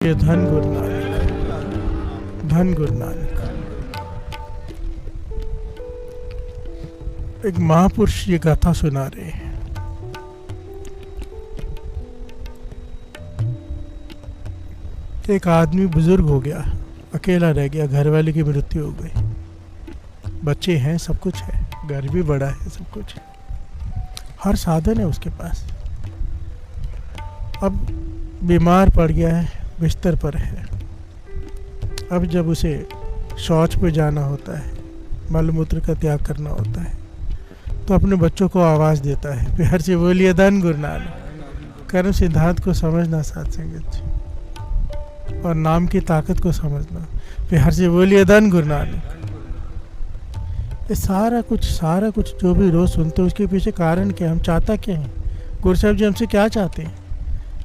ये धन गुरु नानक, धन गुरु नानक। एक महापुरुष ये गाथा सुना रहे हैं। एक आदमी बुजुर्ग हो गया, अकेला रह गया, घर वाले की मृत्यु हो गई, बच्चे हैं, सब कुछ है, घर भी बड़ा है, सब कुछ है, हर साधन है उसके पास। अब बीमार पड़ गया है, बिस्तर पर है। अब जब उसे शौच पे जाना होता है, मल मूत्र का त्याग करना होता है, तो अपने बच्चों को आवाज़ देता है, प्यार से बोलिए धन गुरु नानक। कर्म सिद्धांत को समझना साथ संगत जी, और नाम की ताकत को समझना, प्यार से बोलिए धन गुरु नानक। ये सारा कुछ जो भी रोज़ सुनते हैं, उसके पीछे कारण क्या, हम चाहता क्या है, गुरु साहब जी हमसे क्या चाहते हैं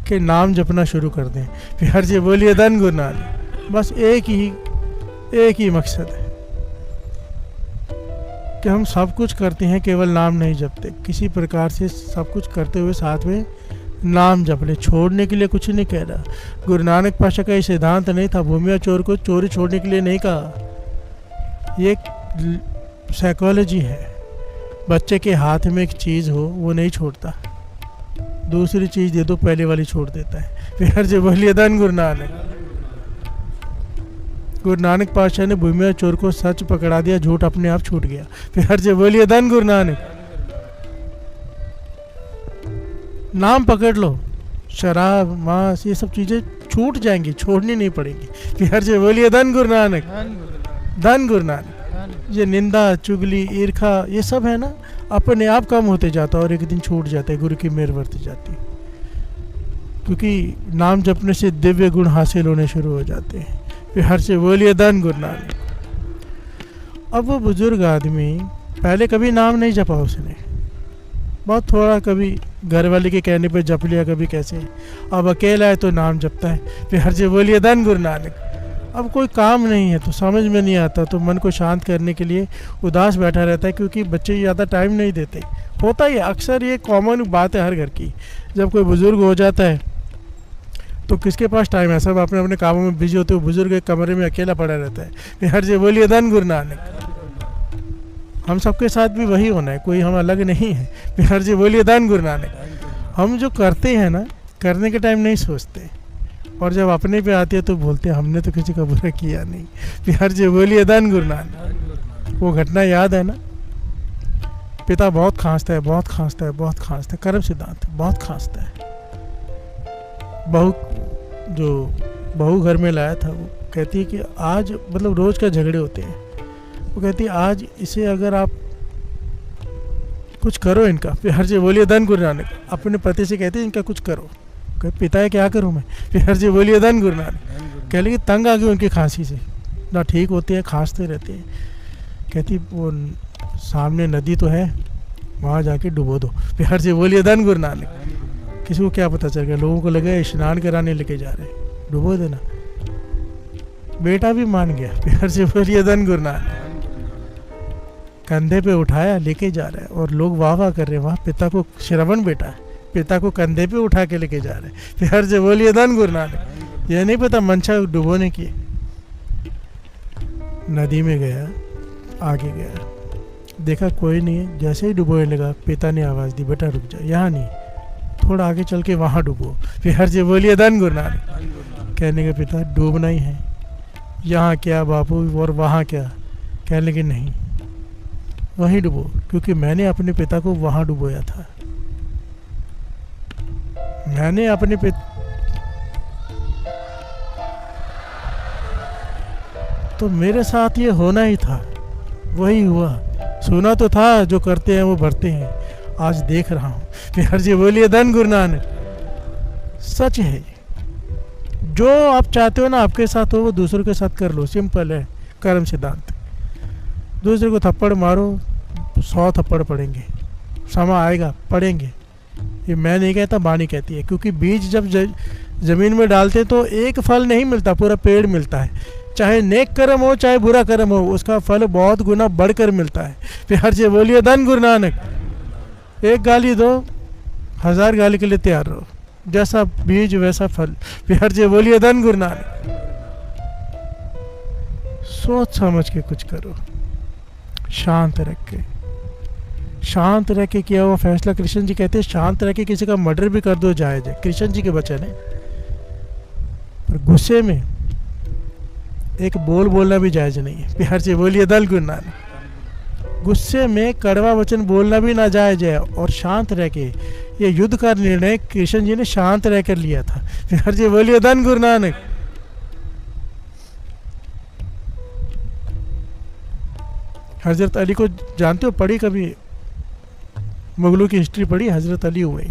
कि नाम जपना शुरू कर दें, प्यार से बोलिए धन गुरु नानक। बस एक ही मकसद है कि हम सब कुछ करते हैं, केवल नाम नहीं जपते। किसी प्रकार से सब कुछ करते हुए साथ में नाम जप ले। छोड़ने के लिए कुछ नहीं कह रहा। गुरु नानक पातशाह का ये सिद्धांत नहीं था भूमिया चोर को चोरी छोड़ने के लिए नहीं कहा। ये एक साइकोलॉजी है। बच्चे के हाथ में एक चीज़ हो, वो नहीं छोड़ता, दूसरी चीज़ दे दो, पहले वाली छोड़ देता है। प्यार से बोलिए धन गुरु नानक। गुरु नानक पातशाह ने भूमिया चोर को सच पकड़ा दिया, झूठ अपने आप छूट गया। प्यार से बोलिए धन गुरु नानक। नाम पकड़ लो, शराब मांस ये सब चीज़ें छूट जाएंगी, छोड़नी नहीं पड़ेगी। प्यार से बोलिए धन गुरु नानक, धन गुरु नानक। ये निंदा चुगली ईर्खा ये सब है ना, अपने आप कम होते जाता है और एक दिन छूट जाता है, गुरु की मेहर बरती जाती है। क्योंकि नाम जपने से दिव्य गुण हासिल होने शुरू हो जाते हैं। प्यार से बोलिए धन गुरु नानक। अब वो बुजुर्ग आदमी पहले कभी नाम नहीं जपा उसने, बहुत थोड़ा, कभी घर वाले के कहने पे जप लिया, कभी कैसे। अब अकेला है तो नाम जपता है। प्यार से बोलिए धन गुरु नानक। अब कोई काम नहीं है तो समझ में नहीं आता, तो मन को शांत करने के लिए उदास बैठा रहता है, क्योंकि बच्चे ज़्यादा टाइम नहीं देते। होता ही अक्सर, ये कॉमन बात है हर घर की। जब कोई बुज़ुर्ग हो जाता है तो किसके पास टाइम है, सब अपने अपने कामों में बिजी होते हो, बुज़ुर्ग एक कमरे में अकेला पड़ा रहता है। प्यार से बोलिए धन गुरु नानक। हम सबके साथ भी वही होना है, कोई हम अलग नहीं है। प्यार से बोलिए धन गुरु नानक। हम जो करते हैं ना, करने के टाइम नहीं सोचते, और जब अपने पे आती है तो बोलते हैं हमने तो किसी का बुरा किया नहीं। प्यार से बोलिए धन गुरु नानक। वो घटना याद है ना, पिता बहुत खांसता है, बहुत खांसता है, बहुत खांसता है, कर्म सिद्धांत बहुत खांसता है। बहू घर में लाया था, वो कहती है कि आज, मतलब रोज़ का झगड़े होते हैं, वो कहती है आज इसे अगर आप कुछ करो इनका। प्यार से बोलिए धन गुरु नानक। अपने पति से कहते हैं इनका कुछ करो। पिता है क्या करूं मैं। प्यार से बोलिए धन गुरु नानक। कह लगी तंग आ गई उनकी खांसी से, ना ठीक होते हैं, खांसते रहते हैं। कहती वो सामने नदी तो है, वहाँ जाके डुबो दो। प्यार से बोलिए धन गुरु नानक। किसी को क्या पता चल गया, लोगों को लगा स्नान कराने लेके जा रहे, डुबो देना। बेटा भी मान गया। प्यार से बोलिए धन गुरु नानक। कंधे पे उठाया, लेके जा रहा है, और लोग वाह वाह कर रहे हैं। वहाँ पिता को, श्रवण बेटा है, पिता को कंधे पे उठा के लेके जा रहे हैं। प्यार से बोलिए धन गुरु नानक। यह नहीं पता मंशा डुबोने की। नदी में गया, आगे गया, देखा कोई नहीं है। जैसे ही डुबोने लगा, पिता ने आवाज़ दी, बेटा रुक जा, यहाँ नहीं, थोड़ा आगे चल के वहाँ डुबो। प्यार से बोलिए धन गुरु नानक। कहने के पिता डूबना ही है, यहाँ क्या बापू और वहाँ क्या। कहने लगे नहीं, वहीं डुबो, क्योंकि मैंने अपने पिता को वहाँ डुबोया था। मैंने अपने तो मेरे साथ ये होना ही था, वही हुआ। सुना तो था जो करते हैं वो भरते हैं, आज देख रहा हूँ। प्यार से बोलिए धन गुरु नानक। सच है, जो आप चाहते हो ना आपके साथ हो, वो दूसरों के साथ कर लो। सिंपल है कर्म सिद्धांत। दूसरे को थप्पड़ मारो, 100 थप्पड़ पड़ेंगे, समय आएगा पड़ेंगे। ये मैं नहीं कहता, वाणी कहती है। क्योंकि बीज जब ज़मीन में डालते तो एक फल नहीं मिलता, पूरा पेड़ मिलता है। चाहे नेक कर्म हो चाहे बुरा कर्म हो, उसका फल बहुत गुना बढ़कर मिलता है। प्यार से बोलिए धन गुरु नानक। एक गाली दो, 1000 गाली के लिए तैयार रहो। जैसा बीज वैसा फल। प्यार से बोलिए धन गुरु नानक। सोच समझ के कुछ करो, शांत रख के किया हुआ फैसला। कृष्ण जी कहते हैं शांत रह के किसी का मर्डर भी कर दो जायज है, कृष्ण जी के वचन है। पर गुस्से में एक बोल बोलना भी जायज नहीं है। प्यार से बोलिए धन गुरु नानक। गुस्से में कड़वा वचन बोलना भी नाजायज है। और शांत रह के, ये युद्ध का निर्णय कृष्ण जी ने शांत रह कर लिया था। प्यार से बोलिए धन गुरु नानक। हजरत अली को जानते हो, पढ़ी कभी मुगलों की हिस्ट्री पढ़ी? हजरत अली हुए,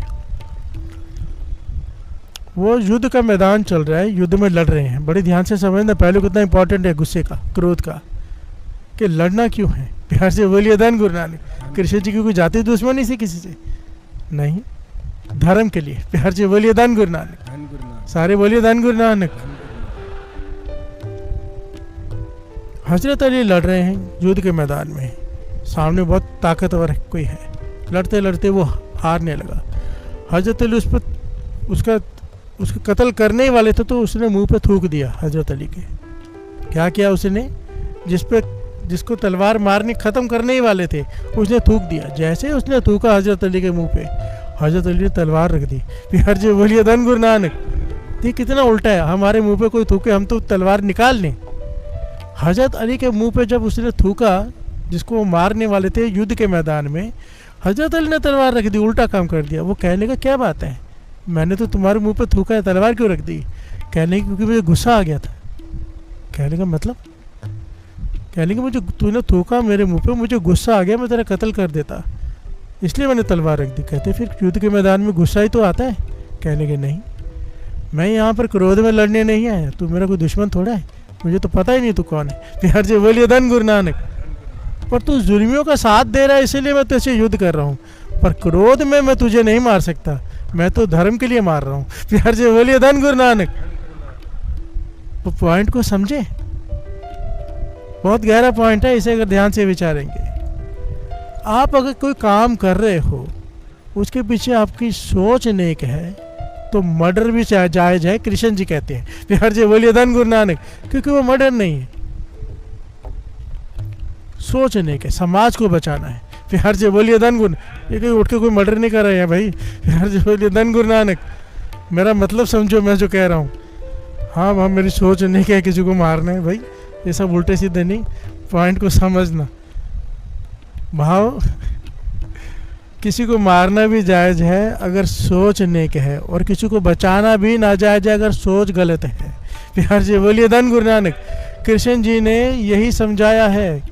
वो युद्ध का मैदान चल रहा है, युद्ध में लड़ रहे हैं। बड़े ध्यान से समझना, पहले कितना इंपॉर्टेंट है गुस्से का, क्रोध का, कि लड़ना क्यों है। प्यार से बोलिए धन गुरु नानक। कृष्ण जी की कोई जाति दुश्मनी से किसी से नहीं, धर्म के लिए। प्यार से बोलिए धन गुरु नानक। सारे बोलिए धन गुरु नानक। हजरत अली लड़ रहे हैं युद्ध के मैदान में, सामने बहुत ताकतवर कोई है। लड़ते लड़ते वो हारने लगा। हजरत अली उसका कत्ल करने ही वाले थे, तो उसने मुंह पे थूक दिया हजरत अली के। क्या किया उसने? जिसको तलवार मारने ख़त्म करने ही वाले थे, उसने थूक दिया। जैसे उसने थूका हजरत अली के मुंह पे, हजरत अली ने तलवार रख दी। प्यार से बोलिए धन गुरु नानक। ये कितना उल्टा है, हमारे मुंह पे कोई थूके हम तो तलवार निकाल लें। हजरत अली के मुंह पे जब उसने थूका, जिसको वो मारने वाले थे युद्ध के मैदान में, हजरत अली ने तलवार रख दी, उल्टा काम कर दिया। वो कहने का क्या बात है, मैंने तो तुम्हारे मुंह पे थूका है, तलवार क्यों रख दी? कहने की क्योंकि मुझे गुस्सा आ गया था। कहने का मतलब, कहने की मुझे तूने थूका मेरे मुंह पे, मुझे गुस्सा आ गया, मैं तेरा कत्ल कर देता, इसलिए मैंने तलवार रख दी। कहते फिर युद्ध के मैदान में गुस्सा ही तो आता है। कहने के नहीं, मैं यहाँ पर क्रोध में लड़ने नहीं आया, तू मेरा कोई दुश्मन थोड़ा है, मुझे तो पता ही नहीं तू कौन है। प्यार से बोलिए धन गुरु नानक। पर तू जुल्मियों का साथ दे रहा है, इसीलिए मैं तुझसे युद्ध कर रहा हूँ, पर क्रोध में मैं तुझे नहीं मार सकता, मैं तो धर्म के लिए मार रहा हूँ। प्यार से बोलिए धन गुरु नानक। तो पॉइंट को समझे, बहुत गहरा पॉइंट है, इसे अगर ध्यान से विचारेंगे। आप अगर कोई काम कर रहे हो, उसके पीछे आपकी सोच नेक है, तो मर्डर भी जायज है, कृष्ण जी कहते हैं। प्यार से बोलिए धन गुरु नानक। क्योंकि वो मर्डर नहीं है, सोच नेक है, समाज को बचाना है। प्यार से बोलिए धन गुरु। ये कोई उठ के कोई मर्डर नहीं कर रहे हैं भाई। प्यार से बोलिए धन गुरु नानक। मेरा मतलब समझो मैं जो कह रहा हूँ। हाँ, मेरी सोच नहीं है किसी को मारना है भाई, ये सब उल्टे सीधे नहीं, पॉइंट को समझना। भाव, किसी को मारना भी जायज़ है अगर सोच नेक है, और किसी को बचाना भी नाजायज है अगर सोच गलत है। प्यार से बोलिए धन गुरु नानक। कृष्ण जी ने यही समझाया है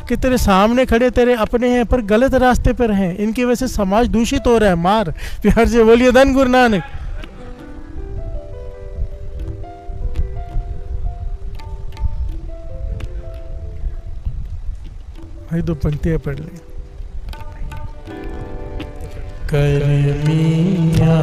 कि तेरे सामने खड़े तेरे अपने हैं, पर गलत रास्ते पर हैं, इनकी वजह से समाज दूषित हो रहा है, मार। प्यार से बोलिए धन गुरु नानक। भाई दो पंक्तियां पढ़ ले। कर मिया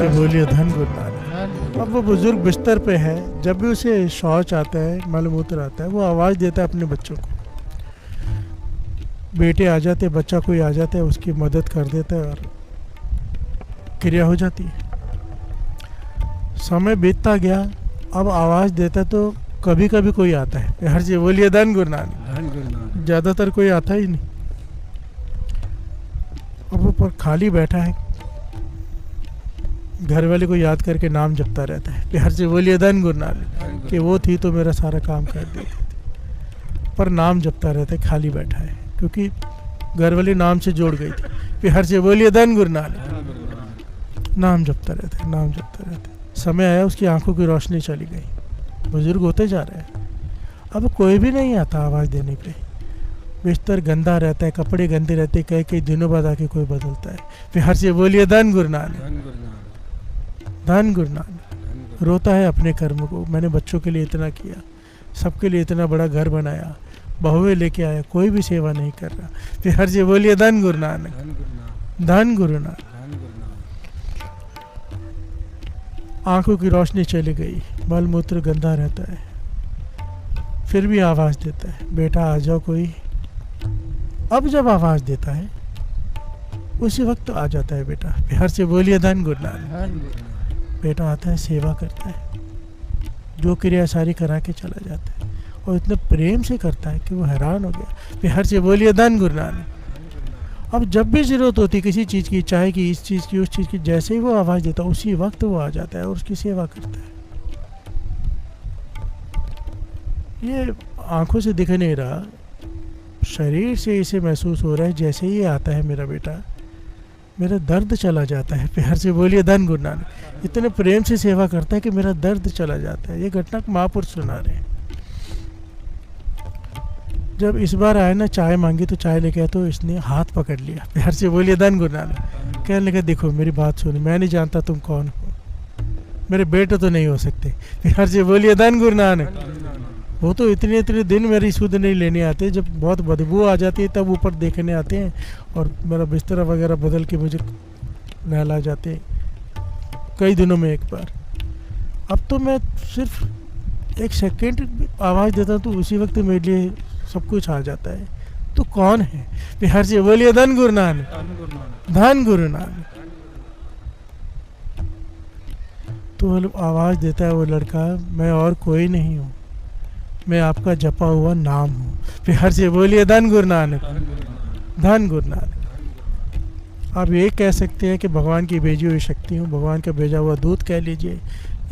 बोलिए धन गुरु नानक। अब वो बुजुर्ग बिस्तर पे है, जब भी उसे शौच आता है, मलमूत्र आता है, वो आवाज़ देता है अपने बच्चों को। बेटे आ जाते, बच्चा कोई आ जाता है, उसकी मदद कर देता है और क्रिया हो जाती है। समय बीतता गया, अब आवाज़ देता है तो कभी कभी कोई आता है। हर जी बोलिए धन गुरु नानक। ज़्यादातर कोई आता ही नहीं। अब वो पर खाली बैठा है, घर वाले को याद करके नाम जपता रहता है। प्यार से बोलिए धन गुरु नानक। कि वो थी तो मेरा सारा काम कर देती थी, पर नाम जपता रहता है, खाली बैठा है, क्योंकि घर वाली नाम से जोड़ गई थी। प्यार से बोलिए धन गुरु नानक। नाम जपता रहता है, नाम जपता रहता है। समय आया, उसकी आंखों की रोशनी चली गई, बुजुर्ग होते जा रहे हैं। अब कोई भी नहीं आता आवाज़ देने पे। बिस्तर गंदा रहता है, कपड़े गंदे रहते हैं, कई दिनों बाद आके कोई बदलता है। प्यार से बोलिए धन गुरु नानक, धन गुरु नानक। रोता है अपने कर्म को, मैंने बच्चों के लिए इतना किया, सबके लिए इतना बड़ा घर बनाया, बहुएं लेके आया, कोई भी सेवा नहीं कर रहा। प्यार से बोलिए धन गुरु नानक, धन गुरु नानक। आंखों की रोशनी चली गई, मल मूत्र गंदा रहता है, फिर भी आवाज़ देता है, बेटा आ जाओ कोई। अब जब आवाज़ देता है उसी वक्त आ जाता है बेटा। प्यार से बोलिए धन गुरु नानक। बेटा आता है, सेवा करता है, जो क्रिया सारी करा के चला जाता है, और इतने प्रेम से करता है कि वो हैरान हो गया। प्यार से बोलिए धन गुरु नानक। अब जब भी ज़रूरत होती किसी चीज़ की, चाहे कि इस चीज़ की उस चीज़ की, जैसे ही वो आवाज़ देता है उसी वक्त वो आ जाता है और उसकी सेवा करता है। ये आंखों से दिख नहीं रहा, शरीर से इसे महसूस हो रहा है। जैसे ही आता है मेरा बेटा, मेरा दर्द चला जाता है। प्यार से बोलिए धन गुरु नानक। इतने प्रेम से सेवा करता है कि मेरा दर्द चला जाता है। ये घटना महापुरुष सुना रहे हैं। जब इस बार आए ना, चाय मांगी तो चाय लेके आया तो इसने हाथ पकड़ लिया। प्यार से बोलिए धन गुरु नानक। कहने लगा देखो मेरी बात सुनो, मैं नहीं जानता तुम कौन हो, मेरे बेटे तो नहीं हो सकते। प्यार से बोलिए धन गुरु नानक। वो तो इतने इतने दिन मेरी सुध नहीं लेने आते, जब बहुत बदबू आ जाती है तब ऊपर देखने आते हैं और मेरा बिस्तर वगैरह बदल के मुझे नहला जाते हैं कई दिनों में एक बार। अब तो मैं सिर्फ एक सेकंड आवाज़ देता हूँ तो उसी वक्त मेरे लिए सब कुछ आ जाता है। तो कौन है? प्यार से बोलिए धन गुरु नानक, धन गुरु नानक। तो आवाज़ देता है वो लड़का, मैं और कोई नहीं हूँ, मैं आपका जपा हुआ नाम हूँ। प्यार से बोलिए धन गुरु नानक, धन गुरु नानक। आप ये कह सकते हैं कि भगवान की भेजी हुई शक्ति हूँ, भगवान का भेजा हुआ दूत कह लीजिए,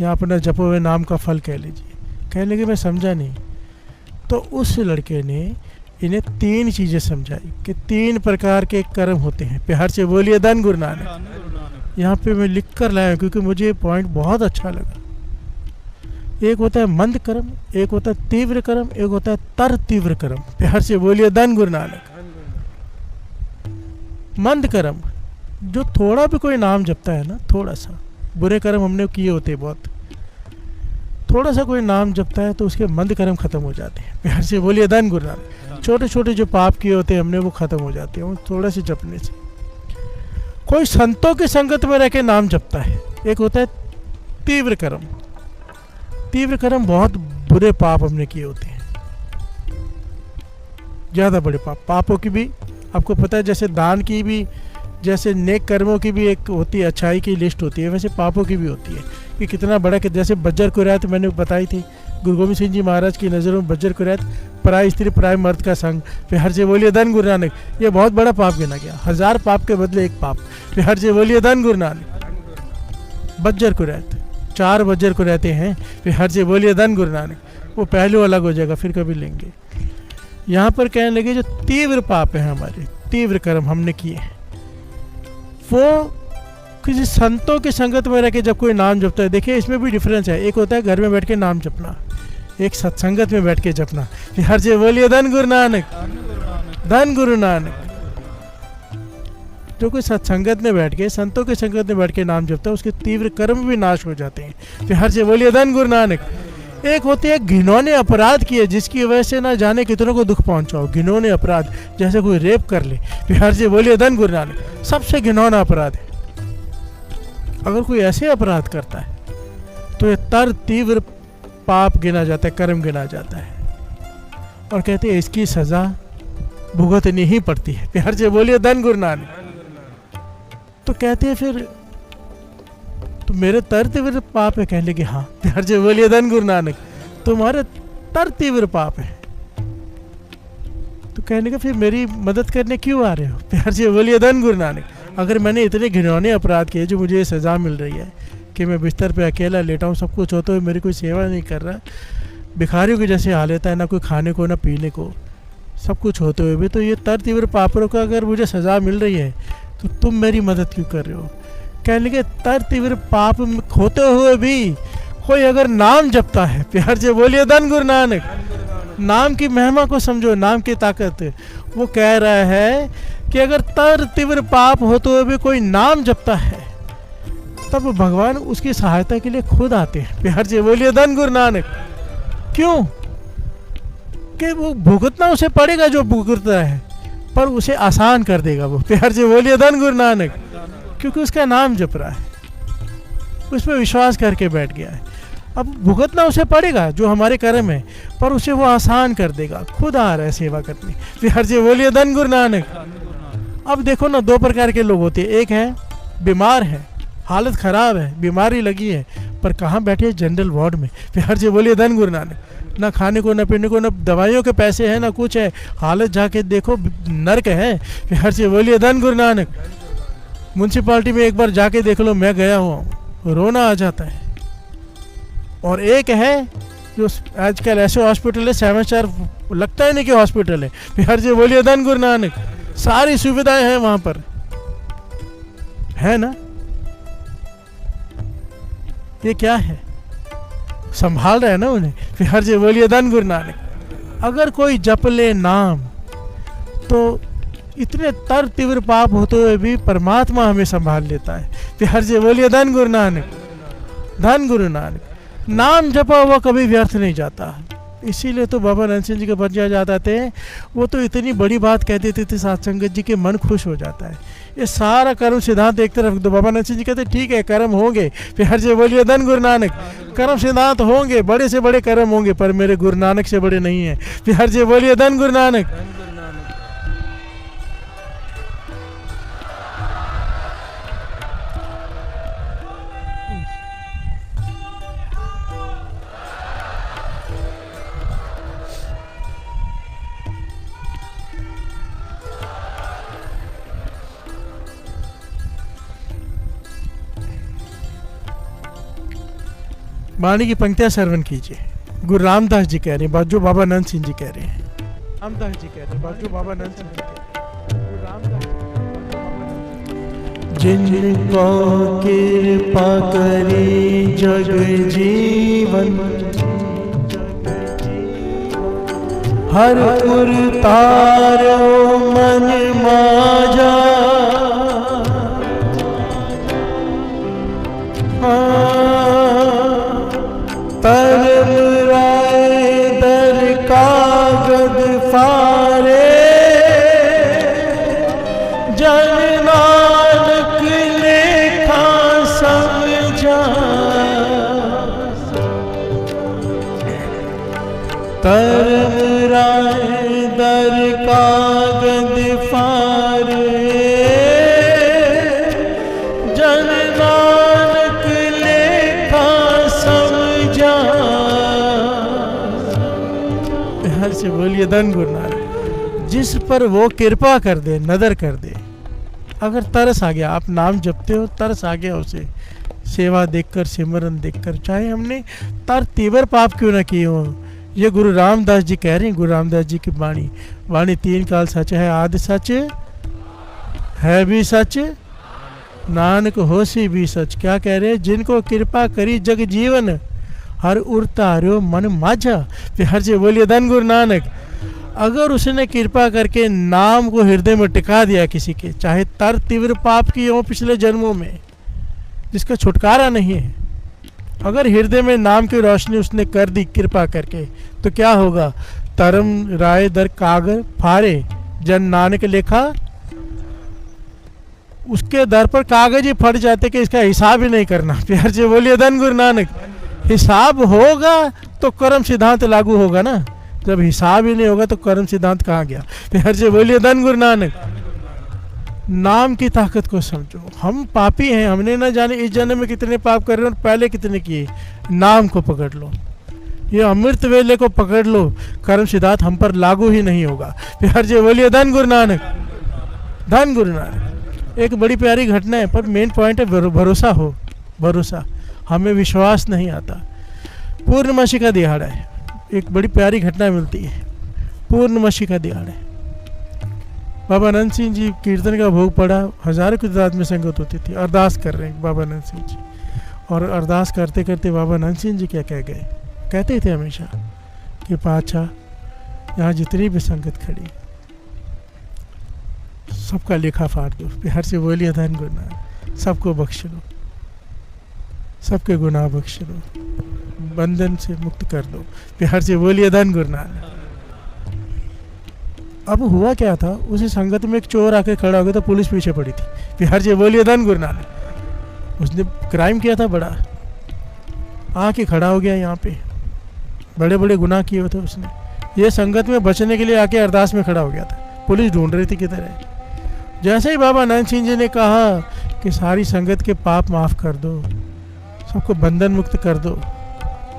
या अपना जपे हुए नाम का फल कह लीजिए। कहने के मैं समझा नहीं। तो उस लड़के ने इन्हें तीन चीज़ें समझाई कि तीन प्रकार के कर्म होते हैं। प्यार से बोलिए धन गुरु नानक। यहाँ पे मैं लिख कर लाया क्योंकि मुझे ये पॉइंट बहुत अच्छा लगा। एक होता है मंद कर्म, एक होता है तीव्र कर्म, एक होता है तर तीव्र कर्म। प्यार से बोलिए धन गुरु नानक। मंद कर्म, जो थोड़ा भी कोई नाम जपता है ना, थोड़ा सा, बुरे कर्म हमने किए होते हैं बहुत, थोड़ा सा कोई नाम जपता है तो उसके मंद कर्म खत्म हो जाते हैं। प्यार से बोलिए धन गुरु नानक। छोटे छोटे जो पाप किए होते हैं हमने वो खत्म हो जाते हैं थोड़ा से जपने से। कोई संतों की संगत में रह के नाम जपता है। एक होता है तीव्र कर्म। तीव्र कर्म बहुत बुरे पाप हमने किए होते हैं, ज़्यादा बड़े पाप। पापों की भी आपको पता है, जैसे दान की भी, जैसे नेक कर्मों की भी एक होती है, अच्छाई की लिस्ट होती है, वैसे पापों की भी होती है कि कितना बड़ा। कि जैसे बज्जर कुरैत मैंने बताई थी, गुरु गोविंद सिंह जी महाराज की नज़रों में बज्जर कुरैत पराई स्त्री पराई मर्द का संग। प्यार से बोलिए धन गुरु नानक। ये बहुत बड़ा पाप गिना गया, 1000 पाप के बदले एक पाप। प्यार से बोलिए धन गुरु नानक। बज्जर कुरैत, 4 बज्जर को रहते हैं। प्यार से बोलिए धन गुरु नानक। वो पहलू अलग हो जाएगा, फिर कभी लेंगे। यहाँ पर कहने लगे जो तीव्र पाप है हमारे, तीव्र कर्म हमने किए हैं, वो किसी संतों की संगत में रह के जब कोई नाम जपता है। देखिए इसमें भी डिफरेंस है। एक होता है घर में बैठ के नाम जपना, एक सत्संगत में बैठ के जपना। प्यार से बोलिए धन गुरु नानक, धन गुरु नानक। जो कोई सत्संगत में बैठ के, संतों के संगत में बैठ के नाम जपता है, उसके तीव्र कर्म भी नाश हो जाते हैं। प्यार से बोलिए धन गुरु नानक। एक होते हैं घिनौने अपराध किए, जिसकी वजह से ना जाने कितनों को दुख पहुंचाओ। घिनौने अपराध, जैसे कोई रेप कर ले। प्यार से बोलिए धन गुरु नानक। सबसे घिनौना अपराध है। अगर कोई ऐसे अपराध करता है तो ये तर तीव्र पाप गिना जाता है, कर्म गिना जाता है, और कहते हैं इसकी सजा भुगतनी ही पड़ती है। प्यार से बोलिए धन गुरु नानक। तो कहते हैं फिर तो मेरे तर तीव्र पाप है? कहने लगे हाँ। प्यार से बोलिए धन गुरु नानक। तुम्हारे तर तीव्र पाप है। तो कहने का फिर मेरी मदद करने क्यों आ रहे हो? प्यार से बोलिए धन गुरु नानक। अगर मैंने इतने घिनौने अपराध किए जो मुझे सज़ा मिल रही है कि मैं बिस्तर पे अकेला लेटा हूँ, सब कुछ होते हुए मेरी कोई सेवा नहीं कर रहा, भिखारियों की जैसे हाल होता है, ना कोई खाने को ना पीने को, सब कुछ होते हुए भी, तो ये तर तीव्र पापों का अगर मुझे सज़ा मिल रही है तो तुम मेरी मदद क्यों कर रहे हो? कहने लगे तर तीव्र पाप होते हुए भी कोई अगर नाम जपता है, प्यार से बोलिए धन गुरु नानक। नाम की महिमा को समझो, नाम की ताकत। वो कह रहा है कि अगर तर तीव्र पाप हो तो भी कोई नाम जपता है, तब भगवान उसकी सहायता के लिए खुद आते हैं। प्यार से बोलिए धन गुरु नानक। क्यों? कि वो भुगतना उसे पड़ेगा जो भुगतता है, पर उसे आसान कर देगा वो। प्यार से बोलिए धन गुरु नानक। क्योंकि उसका नाम जप रहा है, उस पर विश्वास करके बैठ गया है। अब भुगतना उसे पड़ेगा जो हमारे कर्म है, पर उसे वो आसान कर देगा, खुद आ रहा है सेवा करने। प्यार से बोलिए धन गुरु नानक। अब देखो ना, दो प्रकार के लोग होते हैं। एक है बीमार है, हालत खराब है, बीमारी लगी है, पर कहाँ बैठे? जनरल वार्ड में। प्यार से बोलिए धन गुरु नानक। ना खाने को, ना पीने को, ना दवाइयों के पैसे हैं, ना कुछ है। हालत जाके देखो, नर्क है। प्यार से बोलिए धन गुरु नानक। म्यूनसिपालिटी में एक बार जाके देख लो, मैं गया हूँ, रोना आ जाता है। और एक है जो आजकल ऐसे हॉस्पिटल है, 7 स्टार लगता है नहीं कि हॉस्पिटल है। प्यार से बोलिए धन गुरु नानक। सारी सुविधाएं हैं वहां पर, है ना? ये क्या है? संभाल रहे हैं ना उन्हें। प्यार से बोलिए धन गुरु नानक। अगर कोई जप ले नाम, तो इतने तर तीव्र पाप होते हुए भी परमात्मा हमें संभाल लेता है। प्यार से बोलिए धन गुरु नानक। धन गुरु नानक। नाम जपा हुआ कभी व्यर्थ नहीं जाता। इसीलिए तो बाबा नंद सिंह जी के बच्चे जाते थे, वो तो इतनी बड़ी बात कह देते थे साथ संगत जी के मन खुश हो जाता है। ये सारा कर्म सिद्धांत एक तरफ, तो बाबा नंद सिंह जी कहते ठीक है कर्म होंगे। प्यार से बोलिए धन गुरु नानक। कर्म सिद्धांत होंगे, बड़े से बड़े कर्म होंगे, पर मेरे गुरु नानक से बड़े नहीं है। प्यार से बोलिए धन गुरु नानक। वाणी की पंक्तियां श्रवण कीजिए। गुरु रामदास जी कह रहे हैं, जो बाबा नंद सिंह जी कह रहे हैं। रामदास जी कह रहे हैं, जो बाबा नंद सिंह जी कह रहे हैं। जिनको कृपा करी जग जीवन, हर पुर तारो मन माजा। तरम राय दर कागद फारे, जन नानक लेखा समझा। तरम राय दर कागद फारे, जन नानक लेखा समझा। हर से बोलिए धन गुरु नानक। जिस पर वो कृपा कर दे, नदर कर दे। अगर तरस आ गया, आप नाम जपते हो, तरस आ गया उसे, सेवा देखकर, सिमरन देखकर, चाहे हमने तर तीव्र पाप क्यों ना किए हो। ये गुरु रामदास जी कह रहे हैं, गुरु रामदास जी की वाणी। वाणी 3 काल सच है, आदि सच है भी सच, नानक होसी भी सच। क्या कह रहे हैं? जिनको कृपा करी जग जीवन, हर उड़तारो मन माझा। प्यार से बोलिए धन गुरु नानक। अगर उसने कृपा करके नाम को हृदय में टिका दिया किसी के, चाहे तर तीव्र पाप की हो पिछले जन्मों में, जिसका छुटकारा नहीं है, अगर हृदय में नाम की रोशनी उसने कर दी कृपा करके, तो क्या होगा? तरम राय दर कागर फारे, जन नानक लेखा। उसके दर पर कागज ही फट जाते कि इसका हिसाब ही नहीं करना। प्यार से बोलिए धन गुरु नानक। हिसाब होगा तो कर्म सिद्धांत लागू होगा ना। जब हिसाब ही नहीं होगा तो कर्म सिद्धांत कहाँ गया? प्यार से बोलिए धन गुरु नानक। नाम की ताकत को समझो। हम पापी हैं, हमने ना जाने इस जन्म में कितने पाप कर रहे हैं और पहले कितने किए। नाम को पकड़ लो, ये अमृत वेले को पकड़ लो, कर्म सिद्धांत हम पर लागू ही नहीं होगा। प्यार से बोलिए धन गुरु नानक। धन गुरु नानक। एक बड़ी प्यारी घटना है, पर मेन पॉइंट है भरोसा हो। भरोसा, हमें विश्वास नहीं आता। पूर्णमासी का दिहाड़ा है, एक बड़ी प्यारी घटना मिलती है। पूर्णमासी का दिहाड़ा है, बाबा नंद सिंह जी कीर्तन का भोग पड़ा, हजारों की तादाद में संगत होती थी, अरदास कर रहे हैं बाबा नंद सिंह जी। और अरदास करते करते बाबा नंद सिंह जी क्या कह गए, कहते थे हमेशा कि पातशाह यहाँ जितनी भी संगत खड़ी सबका लेखा फाड़ दो, प्यार से बोलिए धन गुरु नानक, सबको बख्श लो, सबके गुनाह बख्श दो, बंधन से मुक्त कर दो, प्यार से बोलिए धन गुरु नानक। अब हुआ क्या था, उसी संगत में एक चोर आके खड़ा हो गया तो पुलिस पीछे पड़ी थी, प्यार से बोलिए धन गुरु नानक। उसने क्राइम किया था बड़ा, आके खड़ा हो गया यहाँ पे, बड़े बड़े गुनाह किए हुए थे उसने, ये संगत में बचने के लिए आके अरदास में खड़ा हो गया था, पुलिस ढूंढ रही थी किधर है। जैसे ही बाबा नंद सिंह जी ने कहा कि सारी संगत के पाप माफ़ कर दो, सबको बंधन मुक्त कर दो,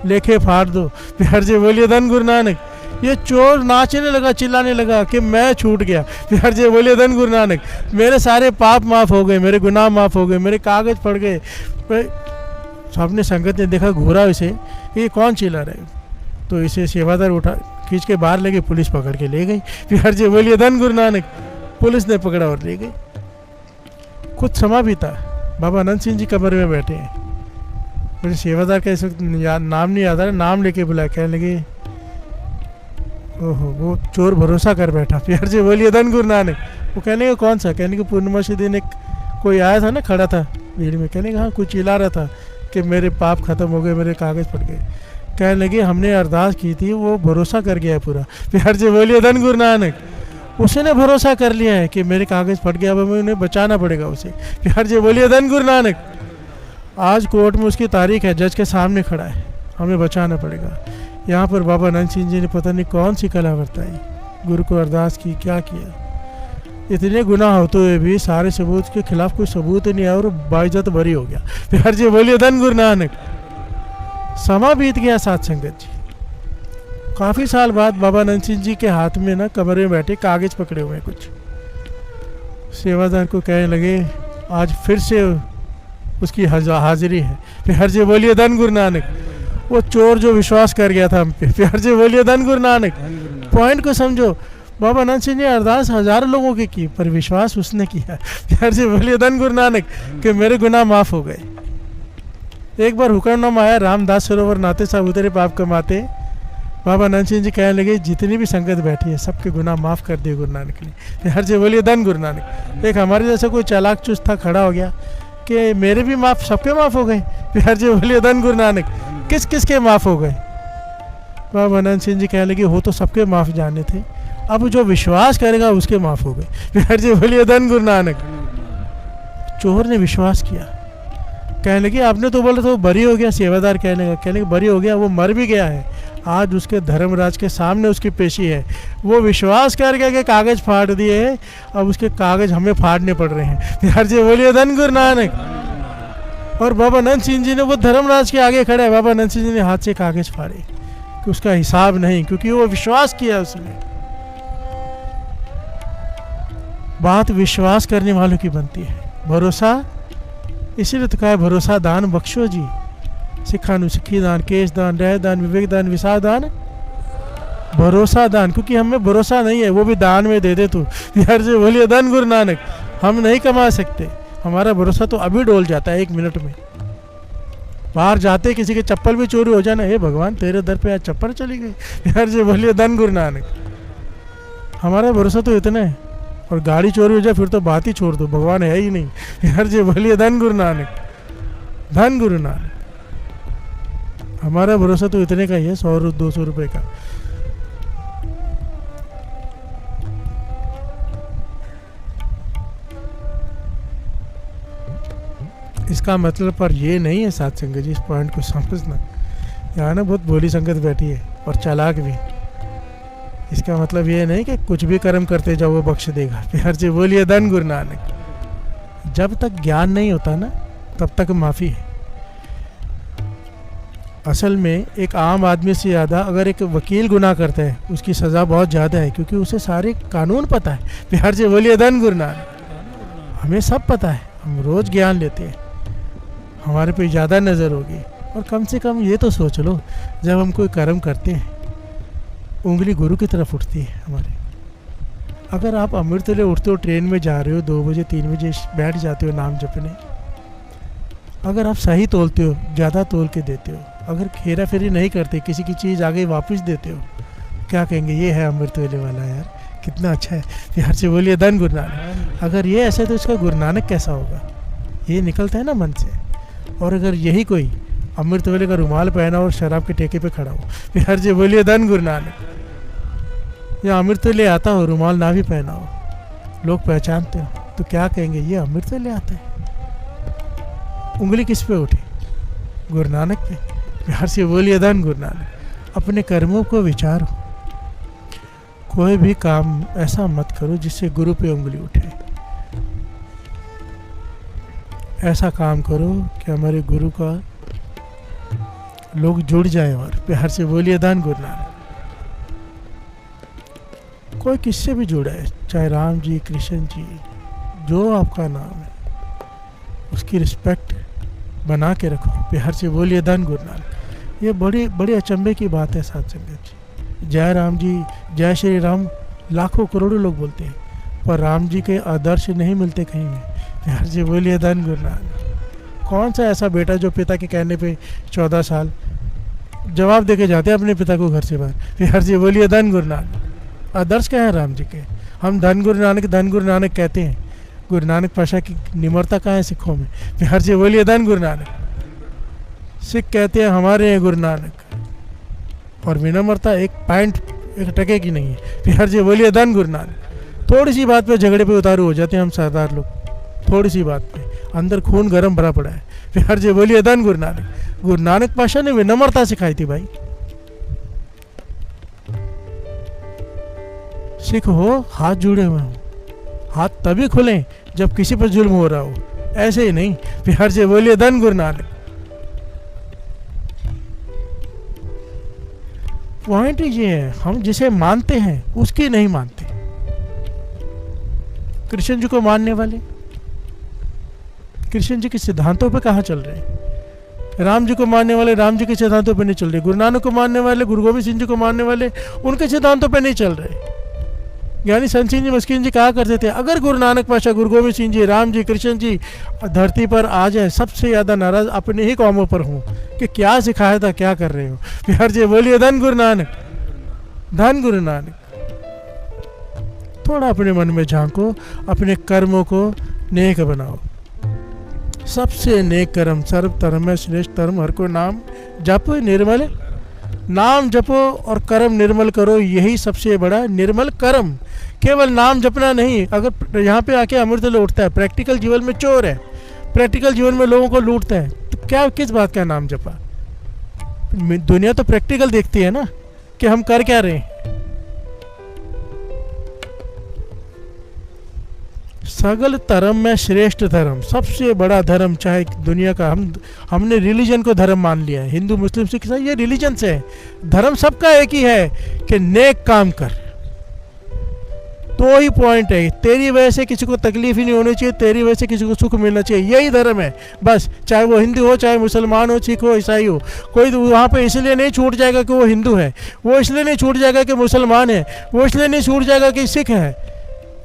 लेखे फाड़ दो, प्यार से बोलिए धन गुरु नानक, ये चोर नाचने लगा, चिल्लाने लगा कि मैं छूट गया, प्यार से बोलिए धन गुरु नानक, मेरे सारे पाप माफ़ हो गए, मेरे गुनाह माफ़ हो गए, मेरे कागज़ पड़ गए। सबने संगत ने देखा, घूरा इसे, ये कौन चिल्ला रहे, तो इसे सेवादार उठा खींच के बाहर ले गई, पुलिस पकड़ के ले गई, प्यार से बोलिए धन गुरु नानक, पुलिस ने पकड़ा और ले गई। कुछ समा भी था, बाबा नंद सिंह जी कमरे में बैठे हैं, मुझे सेवादार का इस वक्त नाम नहीं याद आ रहा, नाम लेके बुलाया, कहने लगे ओहो वो चोर भरोसा कर बैठा, प्यार से बोलिए धन गुरु नानक। वो कहने का कौन सा, कहने के पूर्णिमासी दिन एक कोई आया था ना, खड़ा था भीड़ में, कहने का हाँ कुछ चिल्ला रहा था कि मेरे पाप खत्म हो गए, मेरे कागज़ पड़ गए। कहने लगे हमने अरदास की थी, वो भरोसा कर गया है पूरा, प्यार से बोलिए धन गुरु नानक। उसने भरोसा कर लिया है कि मेरे कागज़ फट गया, अब हमें उन्हें बचाना पड़ेगा उसे, प्यार से बोलिए धन गुरु नानक। आज कोर्ट में उसकी तारीख है, जज के सामने खड़ा है, हमें बचाना पड़ेगा। यहाँ पर बाबा नंद सिंह जी ने पता नहीं कौन सी कला बरताई, गुरु को अरदास की, क्या किया। इतने गुनाह होते हुए भी सारे सबूत के खिलाफ कोई सबूत नहीं आया और बाइज्जत बरी हो गया, प्यार से बोलिए धन गुरु नानक। समा बीत गया साथ संगत जी, काफ़ी साल बाद बाबा नंद सिंह जी के हाथ में ना कमरे में बैठे कागज़ पकड़े हुए कुछ, सेवादार को कहने लगे आज फिर से उसकी हाजिरी है, प्यार से बोलिए धन गुरु नानक। वो चोर जो विश्वास कर गया था हम पे, प्यार से बोलिए धन गुरु नानक। पॉइंट को समझो, बाबा नंद सिंह ने अरदास हजारों लोगों की की, पर विश्वास उसने किया, प्यार से बोलिए धन गुरु नानक, कि मेरे गुनाह माफ़ हो गए। एक बार हुक्मनामा आया, रामदास सरोवर नाते सब उतरे पाप कमाते, बाबा नंद सिंह जी कहने लगे जितनी भी संगत बैठी है सबके गुनाह माफ़ कर दिए गुरु नानक ने, प्यार से बोलिए धन गुरु नानक। एक हमारे जैसा कोई चालाक चुस्त था, खड़ा हो गया कि मेरे भी माफ़, सबके माफ़ हो गए, प्यार से बोलिए धन गुरु नानक। किस किस के माफ़ हो गए? बाबा नंद सिंह जी कहने लगे हो तो सबके माफ़ जाने थे, अब जो विश्वास करेगा उसके माफ़ हो गए, प्यार से बोलिए धन गुरु नानक। चोर ने विश्वास किया, कहने लगे आपने तो बोला तो बरी हो गया। सेवादार कहने लगे बरी हो गया, वो मर भी गया है, आज उसके धर्मराज के सामने उसकी पेशी है, वो विश्वास कर गया कि कागज़ फाड़ दिए हैं, अब उसके कागज़ हमें फाड़ने पड़ रहे हैं, प्यार से बोलिए धन गुरु नानक। और बाबा नंद सिंह जी ने वो धर्मराज के आगे खड़े, बाबा नंद सिंह जी ने हाथ से कागज़ फाड़े कि उसका हिसाब नहीं, क्योंकि वो विश्वास किया उसने। बात विश्वास करने वालों की बनती है, भरोसा इसीलिए तो कहा है भरोसा दान बख्शो जी, सिखानु सिखी दान, केश दान, रह दान, विवेक दान, विसा दान, भरोसा दान, क्योंकि हमें भरोसा नहीं है, वो भी दान में दे दे तू, यार से बोलिए धन गुरु नानक। हम नहीं कमा सकते, हमारा भरोसा तो अभी डोल जाता है 1 मिनट में। बाहर जाते किसी के चप्पल भी चोरी हो जाना, हे भगवान तेरे दर पे आज चप्पल चली गई, यार से बोलिए धन गुरु नानक। हमारा भरोसा तो इतना है, और गाड़ी चोरी हो जाए फिर तो बात ही छोड़ दो, भगवान है ही नहीं, यार जी बोलिए धन गुरु नानक, धन गुरु नानक। हमारा भरोसा तो इतने का ही है, 100-200 रुपए का। इसका मतलब पर ये नहीं है साथ संगत जी, इस पॉइंट को समझना। यहाँ ना बहुत भोली संगत बैठी है और चालाक भी। इसका मतलब ये नहीं कि कुछ भी कर्म करते जाओ वो बख्श देगा, प्यार से बोलिए धन गुरु नानक। जब तक ज्ञान नहीं होता ना तब तक माफ़ी है। असल में एक आम आदमी से ज़्यादा अगर एक वकील गुनाह करता है उसकी सज़ा बहुत ज़्यादा है, क्योंकि उसे सारे कानून पता है, प्यार से बोलिए धन गुरु नानक। हमें सब पता है, हम रोज़ ज्ञान लेते हैं, हमारे पे ज़्यादा नज़र होगी। और कम से कम ये तो सोच लो, जब हम कोई कर्म करते हैं उंगली गुरु की तरफ उठती है हमारे। अगर आप अमृतले उठते हो, ट्रेन में जा रहे हो, 2 बजे 3 बजे बैठ जाते हो नाम जपने, अगर आप सही तोलते हो, ज़्यादा तोल के देते हो, अगर खेरा फेरी नहीं करते, किसी की चीज़ आगे वापस देते हो, क्या कहेंगे, ये है अमृत वेले वाला यार, कितना अच्छा है, प्यार से बोलिए धन गुरु नानक। अगर ये ऐसा है तो इसका गुरु नानक कैसा होगा, ये निकलता है ना मन से। और अगर यही कोई अमृत वेले का रुमाल पहना और शराब के ठेके पे खड़ा हो, प्यार से बोलिए धन गुरु नानक। या अमृत वेले आता हो, रुमाल ना भी पहना हो, लोग पहचानते हो, तो क्या कहेंगे, ये अमृत वेले आता है। उंगली किस पे उठी, गुरु नानक पे। प्यार से बोलिए धन गुरु नानक। अपने कर्मों को विचारो, कोई भी काम ऐसा मत करो जिससे गुरु पे उंगली उठे। ऐसा काम करो कि हमारे गुरु का लोग जुड़ जाएं। और प्यार से बोलिए धन गुरु नानक। कोई किससे भी जुड़ा है, चाहे राम जी, कृष्ण जी, जो आपका नाम है, उसकी रिस्पेक्ट बना के रखो। प्यार से बोलिए धन गुरु नानक। ये बड़ी बड़ी अचंभे की बात है साथ संगत जी। जय राम जी, जय श्री राम लाखों करोड़ों लोग बोलते हैं, पर राम जी के आदर्श नहीं मिलते कहीं में। प्यार से बोलिए धन गुरु नानक। कौन सा ऐसा बेटा जो पिता के कहने पे 14 साल जवाब दे के जाते हैं अपने पिता को घर से बाहर। प्यार से बोलिए धन गुरु नानक। आदर्श क्या है राम जी के, हम धन गुरु नानक कहते हैं। गुरु नानक पाशा की निम्रता कहाँ है सिखों में। प्यार से बोलिए धन गुरु नानक। सिख कहते हैं हमारे हैं गुरु नानक, और विनम्रता एक पैंट एक टके की नहीं है। प्यार से बोलिए धन गुरु नानक। थोड़ी सी बात पे झगड़े पे उतारू हो जाते हैं हम सरदार लोग, थोड़ी सी बात पे अंदर खून गर्म भरा पड़ा है। प्यार से बोलिए धन गुरु नानक। गुरु नानक पाशा ने विनम्रता सिखाई थी भाई। सिख हो, हाथ जुड़े हुए हो, हाथ तभी खुलें जब किसी पर जुल्म हो रहा हो, ऐसे ही नहीं। प्यार से बोलिए धन गुरु नानक। पॉइंट ये है, हम जिसे मानते हैं उसकी नहीं मानते। कृष्ण जी को मानने वाले कृष्ण जी के सिद्धांतों पे कहाँ चल रहे हैं, राम जी को मानने वाले राम जी के सिद्धांतों पे नहीं चल रहे, गुरु नानक को मानने वाले, गुरु गोविंद सिंह जी को मानने वाले उनके सिद्धांतों पे नहीं चल रहे। यानी संत सिंह जी मस्किन जी कहा करते थे, अगर गुरु नानक पाशा, गुरु गोविंद सिंह जी, राम जी, कृष्ण जी धरती पर आ जाए, सबसे ज़्यादा नाराज अपने ही कौमों पर हूँ कि क्या सिखाया था, क्या कर रहे हो। प्यार से बोलिए धन गुरु नानक। धन गुरु नानक। थोड़ा अपने मन में झांको, अपने कर्मों को नेक बनाओ। सबसे नेक कर्म, सर्व धर्म में श्रेष्ठ धर्म, हर को नाम जप निर्मल। नाम जपो और कर्म निर्मल करो, यही सबसे बड़ा निर्मल कर्म। केवल नाम जपना नहीं। अगर यहाँ पे आके अमृत लूटता है, प्रैक्टिकल जीवन में चोर है, प्रैक्टिकल जीवन में लोगों को लूटता है, तो क्या किस बात का नाम जपा। दुनिया तो प्रैक्टिकल देखती है ना कि हम कर क्या रहे हैं। सगल धर्म में श्रेष्ठ धर्म, सबसे बड़ा धर्म चाहे दुनिया का, हमने रिलीजन को धर्म मान लिया है, हिंदू मुस्लिम सिख ईसाई, ये रिलीजन से है। धर्म सबका एक ही है कि नेक काम कर। तो ही पॉइंट है, तेरी वजह से किसी को तकलीफ ही नहीं होनी चाहिए, तेरी वजह से किसी को सुख मिलना चाहिए, यही धर्म है बस। चाहे वो हिंदू हो, चाहे मुसलमान हो, सिख हो, ईसाई हो, कोई वहाँ पे इसलिए नहीं छूट जाएगा कि वो हिंदू है, वो इसलिए नहीं छूट जाएगा कि मुसलमान है, वो इसलिए नहीं छूट जाएगा कि सिख है।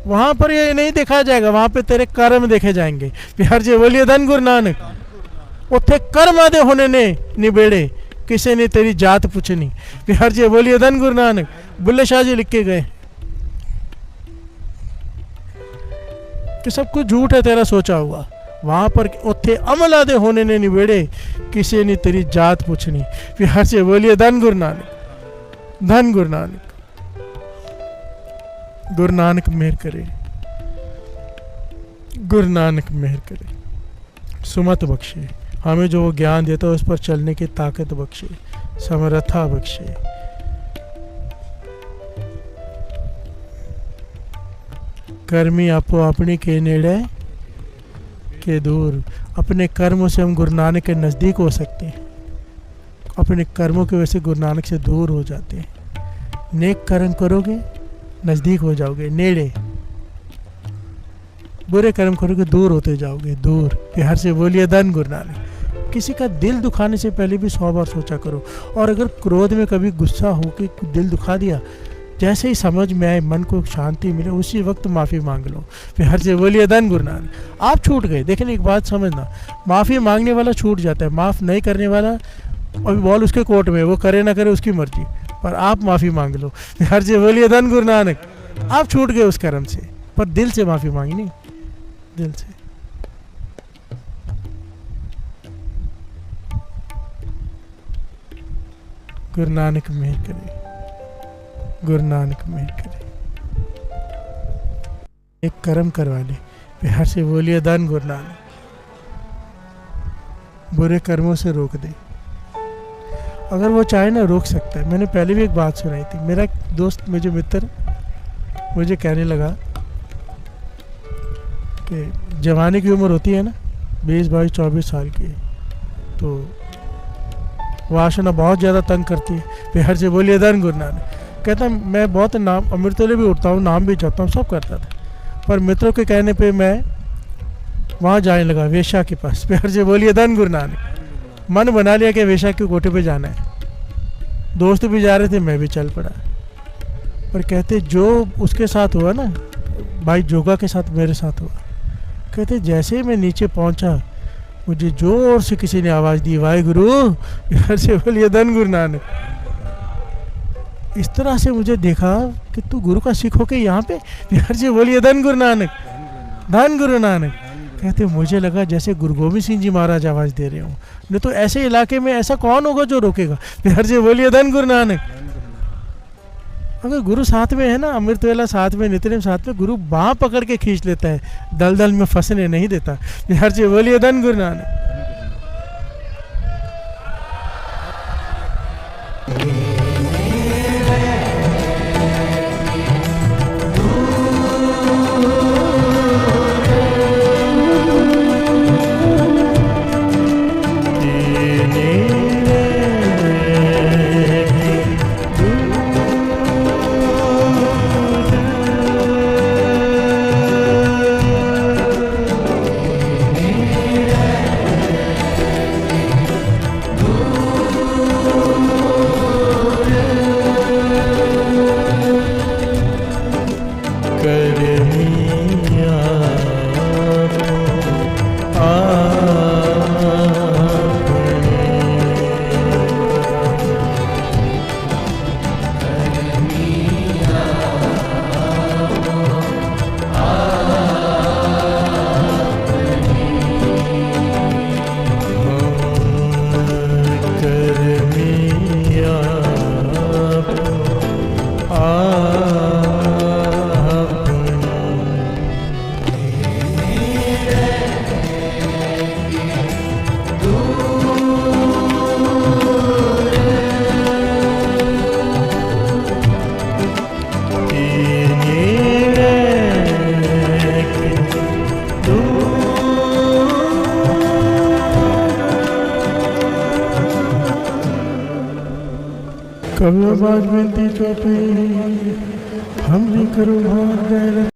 वहाँ पर ये नहीं देखा जाएगा, वहाँ पे तेरे कर्म देखे जाएंगे। प्यार से बोलिए धन गुरु नानक। उथे कर्म आदे होने ने निबेड़े, किसी ने तेरी जात पूछनी। प्यार से बोलिए धन गुरु नानक। बुल्ले शाह जी लिख के गए कि सब कुछ झूठ है तेरा सोचा हुआ, वहाँ पर उथे अमल आदे होने ने निबेड़े, किसी ने तेरी जात पूछनी। प्यार से बोलिए धन गुरु नानक। धन गुरु नानक। गुरु नानक मेहर करे, गुरु नानक मेहर करे, सुमत बख्शे, हमें जो वो ज्ञान देता है उस पर चलने की ताकत बख्शे, समर्था बख्शे। कर्मी आपो अपनी के नेड़े के दूर। अपने कर्मों से हम गुरु नानक के नज़दीक हो सकते हैं, अपने कर्मों की वजह से गुरु नानक से दूर हो जाते हैं। नेक कर्म करोगे नज़दीक हो जाओगे, नेड़े। बुरे कर्म करोगे दूर होते जाओगे, दूर। प्यार से बोलिए धन गुरु नानक। किसी का दिल दुखाने से पहले भी 100 बार सोचा करो। और अगर क्रोध में कभी गुस्सा हो के दिल दुखा दिया जैसे ही समझ में आए, मन को शांति मिले, उसी वक्त माफ़ी मांग लो। फिर हर से बोलिए धन गुरु नानक। आप छूट गए। देखिए एक बात समझना, माफ़ी मांगने वाला छूट जाता है, माफ़ नहीं करने वाला अभी बॉल उसके कोर्ट में, वो करे ना करे उसकी मर्जी, पर आप माफ़ी मांग लो। हर से बोलिए धन गुरु नानक। आप छूट गए उस कर्म से, पर दिल से माफ़ी मांगनी, दिल से। गुरु नानक मेहर करे, गुरु नानक मेहर करे। एक कर्म करवा ले, बिहार से बोलिए धन गुरु नानक। बुरे कर्मों से रोक दे, अगर वो चाहे ना रोक सकता है। मैंने पहले भी एक बात सुनाई थी, मेरा एक दोस्त, मुझे मित्र मुझे कहने लगा कि जवानी की उम्र होती है ना 20, 22, 24 साल की, तो वासना बहुत ज़्यादा तंग करती है। बिहार से बोलिए धन गुरु नानक। कहता मैं बहुत नाम अमृतोले भी उठता हूँ, नाम भी जपता हूँ, सब करता था, पर मित्रों के कहने पे मैं वहाँ जाने लगा, वेश्या के पास। प्यार से बोलिए धन गुरु नानक। मन बना लिया कि वेश्या के कोठे पे जाना है। दोस्त भी जा रहे थे, मैं भी चल पड़ा। पर कहते जो उसके साथ हुआ ना, भाई जोगा के साथ मेरे साथ हुआ। कहते जैसे ही मैं नीचे पहुँचा, मुझे जोर से किसी ने आवाज़ दी, वाहेगुरु। प्यार से बोलिए धन गुरु नानक। इस तरह से मुझे देखा कि तू गुरु का सिख होके यहाँ पे। प्यार से बोलिए धन गुरु नानक, धन गुरु नानक। कहते मुझे लगा जैसे गुरु गोविंद सिंह जी महाराज आवाज़ दे रहे हो, नहीं तो ऐसे इलाके में ऐसा कौन होगा जो रोकेगा। प्यार से बोलिए धन गुरु नानक। अगर गुरु साथ में है ना, अमृत वेला साथ में, नित्यनेम साथ में, गुरु बाँह पकड़ के खींच लेता है, दलदल में फंसने नहीं देता। प्यार से बोलिए धन गुरु नानक। कभी बात मिलती चौपी, हम भी करो भाग गए।